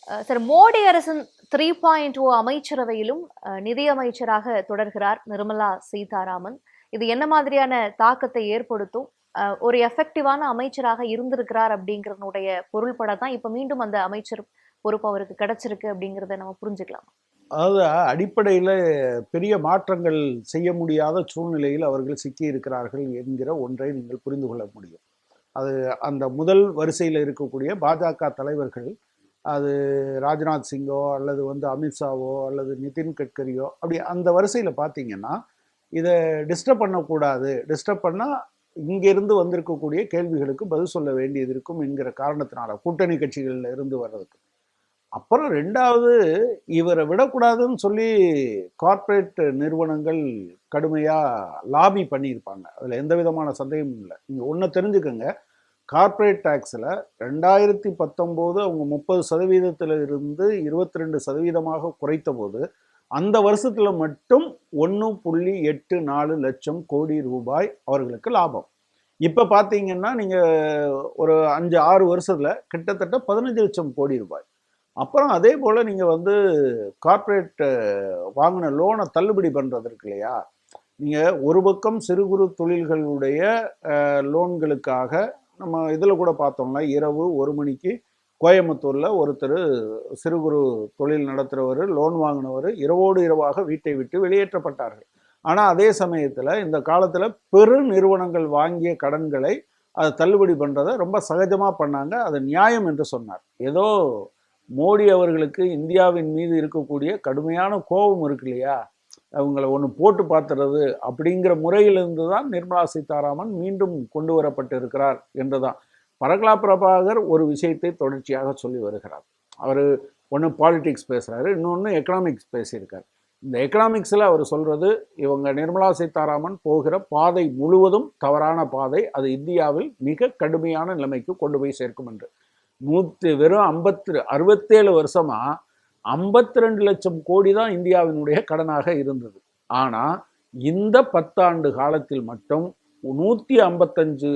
Sir, Modi அரசின் 3.0 அமைச்சரவையிலும் நிதியமைச்சராக தொடர்கிறார் நிர்மலா சீதாராமன். இது என்ன மாதிரியான தாக்கத்தை ஏற்படுத்தும்? ஒரு எஃபெக்டிவான அமைச்சராக இருந்திருக்கிறார் அப்படிங்கறதுடைய பொருள்பட தான் இப்ப மீண்டும் அந்த அமைச்சர் பொறுப்பு அவருக்கு கிடைச்சிருக்கு அப்படிங்கறத நம்ம புரிஞ்சுக்கலாம். அதாவது அடிப்படையில் பெரிய மாற்றங்கள் செய்ய முடியாத சூழ்நிலையில் அவர்கள் சிக்கி இருக்கிறார்கள் என்கிற ஒன்றை நீங்கள் புரிந்து கொள்ள முடியும். அது அந்த முதல் வரிசையில் இருக்கக்கூடிய பாஜக தலைவர்கள், அது ராஜ்நாத் சிங்கோ அல்லது அமித்ஷாவோ அல்லது நிதின் கட்கரியோ, அப்படி அந்த வரிசையில் பார்த்தீங்கன்னா இதை டிஸ்டர்ப் பண்ணக்கூடாது, டிஸ்டர்ப் பண்ணால் இங்கிருந்து வந்திருக்கக்கூடிய கேள்விகளுக்கு பதில் சொல்ல வேண்டியது இருக்கும் என்கிற காரணத்தினால கூட்டணி கட்சிகளில் இருந்து வர்றதுக்கு. அப்புறம் ரெண்டாவது, இவரை விடக்கூடாதுன்னு சொல்லி கார்ப்பரேட் நிறுவனங்கள் கடுமையாக லாபி பண்ணியிருப்பாங்க. அதில் எந்த விதமான சந்தேகமும் இல்லை. நீங்கள் ஒன்று தெரிஞ்சுக்கோங்க, கார்ப்பரேட் டேக்ஸில் 2019 அவங்க 30% இருந்து 22% குறைத்த போது அந்த வருஷத்தில் மட்டும் 1.84 லட்சம் கோடி ரூபாய் அவர்களுக்கு லாபம். இப்போ பார்த்தீங்கன்னா நீங்கள் ஒரு 5-6 வருஷத்தில் கிட்டத்தட்ட 15 லட்சம் கோடி ரூபாய். அப்புறம் அதே போல் நீங்கள் கார்ப்பரேட் வாங்கின லோனை தள்ளுபடி பண்ணுறது இருக்கு இல்லையா, நீங்கள் ஒரு பக்கம் சிறு குறு தொழில்களுடைய லோன்களுக்காக நம்ம இதில் கூட பார்த்தோம்னா, இரவு 1 மணிக்கு கோயம்புத்தூரில் ஒருத்தர் சிறு குறு தொழில் நடத்துகிறவர், லோன் வாங்கினவர் இரவோடு இரவாக வீட்டை விட்டு வெளியேற்றப்பட்டார்கள். ஆனால் அதே சமயத்தில் இந்த காலத்தில் பெரு நிறுவனங்கள் வாங்கிய கடன்களை அதை தள்ளுபடி பண்ணுறதை ரொம்ப சகஜமாக பண்ணாங்க. அது நியாயம் என்று சொன்னார். ஏதோ மோடி அவர்களுக்கு இந்தியாவின் மீது இருக்கக்கூடிய கடுமையான கோபம் இருக்கு இல்லையா, அவங்கள ஒன்று போட்டு பார்த்துறது அப்படிங்கிற முறையிலிருந்து தான் நிர்மலா சீதாராமன் மீண்டும் கொண்டு வரப்பட்டு இருக்கிறார் என்றுதான் பரகலா பிரபாகர் ஒரு விஷயத்தை தொடர்ச்சியாக சொல்லி வருகிறார். அவர் ஒன்று பாலிடிக்ஸ் பேசுகிறாரு, இன்னொன்று எக்கனாமிக்ஸ் பேசியிருக்கார். இந்த எக்கனாமிக்ஸில் அவர் சொல்கிறது, இவங்க நிர்மலா சீதாராமன் போகிற பாதை முழுவதும் தவறான பாதை, அது இந்தியாவில் மிக கடுமையான நிலைமைக்கு கொண்டு போய் சேர்க்கும் என்று. வெறும் 67 வருஷமாக 52 லட்சம் கோடி தான் இந்தியாவினுடைய கடனாக இருந்தது. ஆனால் இந்த 10 ஆண்டு காலத்தில் மட்டும் 155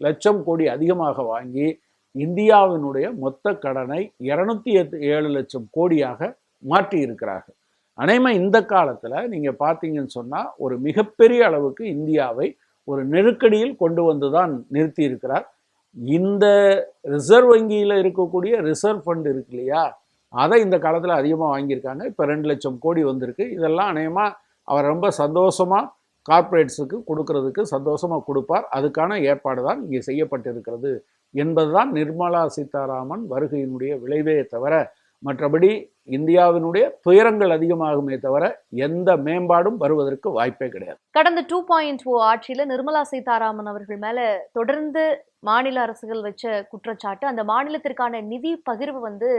லட்சம் கோடி அதிகமாக வாங்கி இந்தியாவினுடைய மொத்த கடனை 207 லட்சம் கோடியாக மாற்றி இருக்கிறார்கள். அநேகமாக இந்த காலத்தில் நீங்கள் பார்த்தீங்கன்னு சொன்னால் ஒரு மிகப்பெரிய அளவுக்கு இந்தியாவை ஒரு நெருக்கடியில் கொண்டு வந்து தான் நிறுத்தி இருக்கிறார். இந்த ரிசர்வ் வங்கியில் இருக்கக்கூடிய ரிசர்வ் ஃபண்ட் இருக்கு இல்லையா, அதை இந்த காலத்தில் அதிகமாக வாங்கியிருக்காங்க. இப்போ 2 லட்சம் கோடி வந்திருக்கு. இதெல்லாம் அநேகமாக அவர் ரொம்ப சந்தோஷமாக கார்ப்பரேட்ஸுக்கு கொடுக்கறதுக்கு சந்தோஷமாக கொடுப்பார். அதுக்கான ஏற்பாடு தான் இங்கே செய்யப்பட்டிருக்கிறது என்பதுதான் நிர்மலா சீதாராமன் வருகையினுடைய விளைவே தவிர, மற்றபடி இந்தியாவினுடைய துயரங்கள் அதிகமாகுமே தவிர எந்த மேம்பாடும் வருவதற்கு வாய்ப்பே கிடையாது. கடந்த 2.0 ஆட்சியில நிர்மலா சீதாராமன் அவர்கள் மேல தொடர்ந்து மாநில அரசுகள் வச்ச குற்றச்சாட்டு, அந்த மாநிலத்திற்கான நிதி பகிர்வு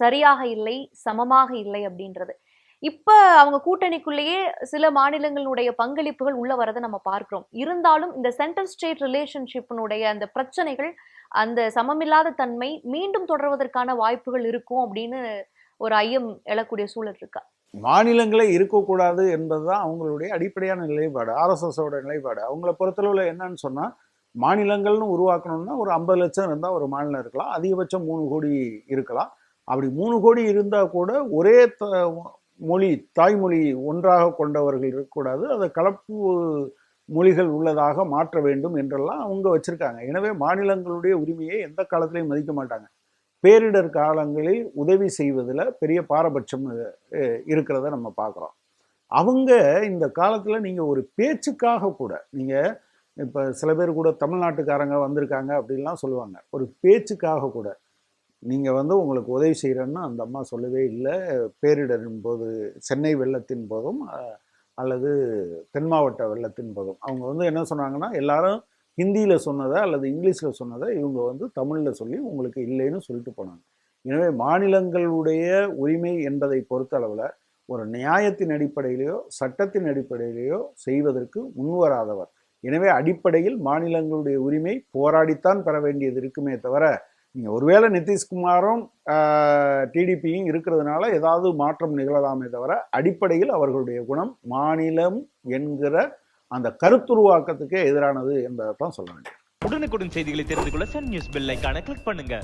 சரியாக இல்லை, சமமாக இல்லை அப்படின்றது. இப்ப அவங்க கூட்டணிக்குள்ளேயே சில மாநிலங்களுடைய பங்களிப்புகள் உள்ள வரதை நம்ம பார்க்கிறோம். இருந்தாலும் இந்த சென்ட்ரல் ஸ்டேட் ரிலேஷன்ஷிப்பினுடைய அந்த பிரச்சனைகள், அந்த சமமில்லாத தன்மை மீண்டும் தொடர்வதற்கான வாய்ப்புகள் இருக்கும் அப்படின்னு ஒரு ஐயம் எழக்கூடிய சூழல் இருக்கா? மாநிலங்களே இருக்கக்கூடாது என்பதுதான் அவங்களுடைய அடிப்படையான நிலைப்பாடு, ஆர்எஸ்எஸோட நிலைப்பாடு. அவங்கள பொறுத்தளவில் என்னன்னு சொன்னால், மாநிலங்கள்னு உருவாக்கணும்னா ஒரு 50 லட்சம் இருந்தால் ஒரு மாநிலம் இருக்கலாம், அதிகபட்சம் 3 கோடி இருக்கலாம். அப்படி 3 கோடி இருந்தால் கூட ஒரே மொழி, தாய்மொழி ஒன்றாக கொண்டவர்கள் இருக்கக்கூடாது, அதை கலப்பு மொழிகள் உள்ளதாக மாற்ற வேண்டும் என்றெல்லாம் அவங்க வச்சுருக்காங்க. எனவே மாநிலங்களுடைய உரிமையை எந்த காலத்திலையும் மதிக்க மாட்டாங்க. பேரிடர் காலங்களில் உதவி செய்வதில் பெரிய பாரபட்சம் இருக்கிறத நம்ம பார்க்குறோம். அவங்க இந்த காலத்தில் நீங்கள் ஒரு பேச்சுக்காக கூட, நீங்கள் இப்போ சில பேர் கூட தமிழ்நாட்டுக்காரங்க வந்திருக்காங்க அப்படின்லாம் சொல்லுவாங்க, ஒரு பேச்சுக்காக கூட நீங்கள் உங்களுக்கு உதவி செய்கிறேன்னு அந்த அம்மா சொல்லவே இல்லை. பேரிடரின் போது, சென்னை வெள்ளத்தின் போதும் அல்லது தென் மாவட்ட வெள்ளத்தின் போதும் அவங்க என்ன சொன்னாங்கன்னா, எல்லாரும் ஹிந்தியில் சொன்னதை அல்லது இங்கிலீஷில் சொன்னதை இவங்க தமிழில் சொல்லி உங்களுக்கு இல்லைன்னு சொல்லிட்டு போனாங்க. எனவே மாநிலங்களுடைய உரிமை என்பதை பொறுத்தளவில் ஒரு நியாயத்தின் அடிப்படையிலையோ சட்டத்தின் அடிப்படையிலையோ செய்வதற்கு முன்வராதவர். எனவே அடிப்படையில் மாநிலங்களுடைய உரிமை போராடித்தான் பெற வேண்டியது இருக்குமே தவிர, நீங்கள் ஒருவேளை நிதிஷ்குமாரும் டிடிபியும் இருக்கிறதுனால ஏதாவது மாற்றம் நிகழலாமே தவிர, அடிப்படையில் அவர்களுடைய குணம் மாநிலம் என்கிற அந்த கருத்துருவாக்கத்துக்கே எதிரானது என்பதை தான் சொல்ல வேண்டும். உடனுக்குடன் செய்திகளை தெரிந்து கொள்ள சன் நியூஸ் பெல் ஐகானை கிளிக் பண்ணுங்க.